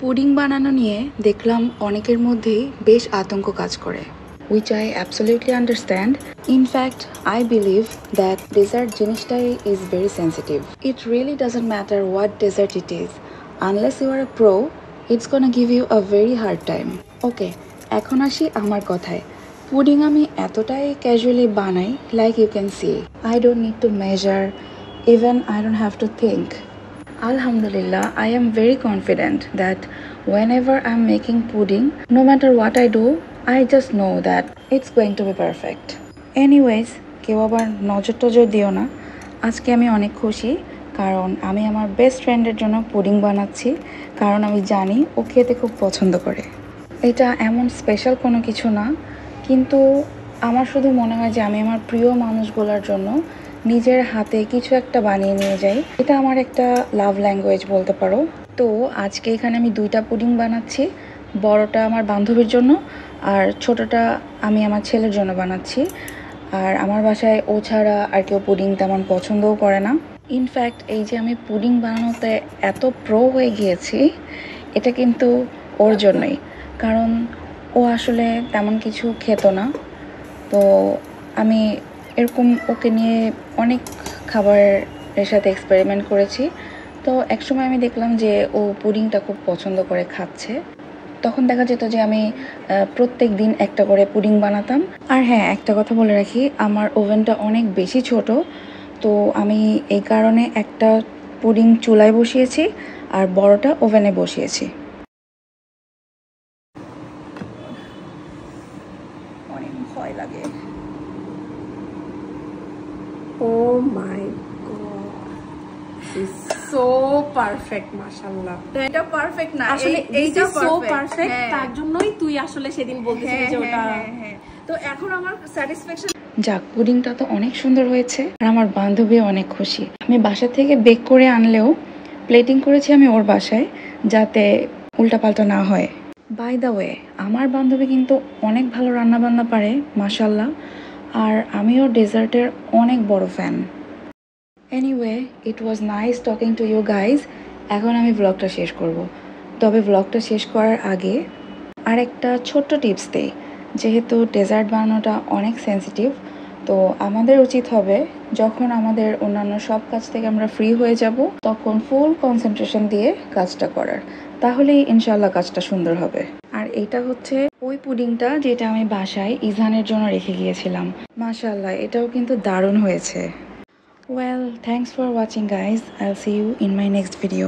Pudding বানানো নিয়ে দেখলাম অনেকের মধ্যেই বেশ আতঙ্ক কাজ করে, which I absolutely understand. In fact, I believe that dessert জিনিসটাই is very sensitive. It really doesn't matter what dessert it is. Unless you are a pro, it's gonna give you a very hard time. Okay, এখন আসি আমার কথায়। Pudding আমি এতটাই casually বানাই, like you can see. I don't need to measure, even I don't have to think. Alhamdulillah, I am very confident that whenever I'm making pudding, no matter what I do, I just know that it's going to be perfect. Anyways, কেউ আবার নজর টজর দিও না। আজকে আমি অনেক খুশি কারণ আমি আমার বেস্ট ফ্রেন্ডের জন্য পুডিং বানাচ্ছি, কারণ আমি জানি ও খেতে খুব পছন্দ করে। এটা এমন স্পেশাল কোনো কিছু না, কিন্তু আমার শুধু মনে হয় যে আমি আমার প্রিয় মানুষগুলোর জন্য নিজের হাতে কিছু একটা বানিয়ে নিয়ে যাই। এটা আমার একটা লাভ ল্যাঙ্গুয়েজ বলতে পারো। তো আজকে এখানে আমি 2টা পুডিং বানাচ্ছি, বড়টা আমার বান্ধবীর জন্য আর ছোটটা আমি আমার ছেলের জন্য বানাচ্ছি। আর আমার বাসায় ও ছাড়া আর কেউ পুডিং তেমন পছন্দও করে না। ইনফ্যাক্ট এই যে আমি পুডিং বানানোতে এত প্রো হয়ে গিয়েছি, এটা কিন্তু ওর জন্যই, কারণ ও আসলে তেমন কিছু খেত না। তো আমি এরকম ওকে নিয়ে অনেক খাবারের সাথে এক্সপেরিমেন্ট করেছি। তো একসময় আমি দেখলাম যে ও পুডিংটা খুব পছন্দ করে খাচ্ছে। তখন দেখা যেত যে আমি প্রত্যেক দিন একটা করে পুডিং বানাতাম। আর হ্যাঁ, একটা কথা বলে রাখি, আমার ওভেনটা অনেক বেশি ছোট, তো আমি এই কারণে একটা পুডিং চুলায় বসিয়েছি আর বড়টা ওভেনে বসিয়েছি। অনেক ভয় লাগে। Oh my god, this is so perfect, mashallah. এটা পারফেক্ট না, আসলে এইটা so perfect, তার জন্যই তুই আসলে সেদিন বলতেছিলি যে ওটা। তো এখন আমার স্যাটিসফ্যাকশন। যাক, পুডিংটা তো অনেক সুন্দর হয়েছে আর আমার বান্ধবী অনেক খুশি। আমি বাসা থেকে বেক করে আনলেও প্লেটিং করেছি আমি ওর বাসায়, যাতে উল্টাপাল্টা না হয়। বাই দ্য ওয়ে, আমার বান্ধবী কিন্তু অনেক ভালো রান্নাবান্না পারে মাশাল্লাহ, আর আমিও ডেজার্টের অনেক বড় fan. Anyway, it was nice talking to you guys. এখন আমি ব্লগটা শেষ করব, তবে ব্লগটা শেষ করার আগে আর একটা ছোট্ট টিপস দেই। যেহেতু ডেজার্ট বানানোটা অনেক সেন্সিটিভ, তো আমাদের উচিত হবে যখন আমাদের অন্যান্য সব কাজ থেকে আমরা ফ্রি হয়ে যাব, তখন ফুল কনসেন্ট্রেশন দিয়ে কাজটা করার, তাহলেই ইনশাল্লাহ কাজটা সুন্দর হবে। আর এটা হচ্ছে ওই পুডিংটা যেটা আমি বাসায় ইজহানের জন্য রেখে গিয়েছিলাম। মাশাল্লাহ, এটাও কিন্তু দারুণ হয়েছে। Well, thanks for watching guys. I'll see you in my next video.